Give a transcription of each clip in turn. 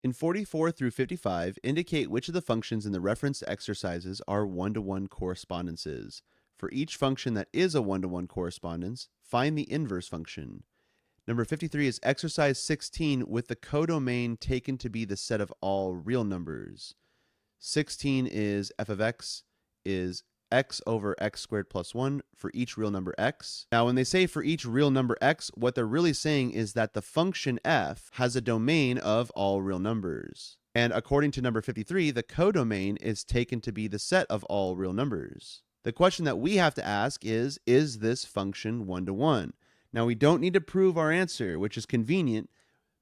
In 44 through 55, indicate which of the functions in the reference exercises are one-to-one correspondences. For each function that is a one-to-one correspondence, find the inverse function. Number 53 is exercise 16 with the codomain taken to be the set of all real numbers. 16 is f of x is x over x squared plus 1 for each real number x. Now, when they say for each real number x, what they're really saying is that the function f has a domain of all real numbers. And according to number 53, the codomain is taken to be the set of all real numbers. The question that we have to ask is this function one-to-one? Now, we don't need to prove our answer, which is convenient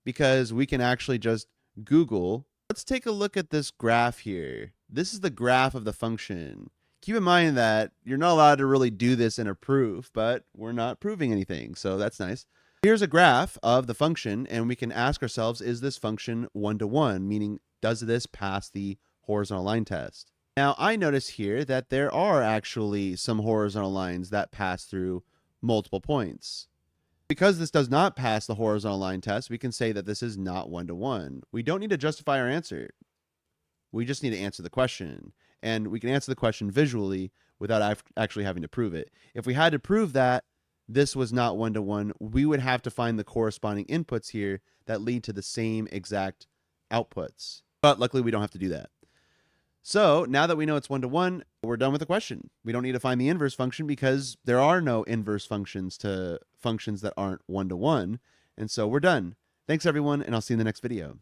because we can actually just Google. Let's take a look at this graph here. This is the graph of the function. Keep in mind that you're not allowed to really do this in a proof, but we're not proving anything, so that's nice. Here's a graph of the function, and we can ask ourselves, is this function one-to-one? Meaning, does this pass the horizontal line test? Now, I notice here that there are actually some horizontal lines that pass through multiple points. Because this does not pass the horizontal line test, we can say that this is not one-to-one. We don't need to justify our answer. We just need to answer the question. And we can answer the question visually without actually having to prove it. If we had to prove that this was not one-to-one, we would have to find the corresponding inputs here that lead to the same exact outputs. But luckily, we don't have to do that. So now that we know it's one-to-one, we're done with the question. We don't need to find the inverse function because there are no inverse functions to functions that aren't one-to-one. And so we're done. Thanks, everyone, and I'll see you in the next video.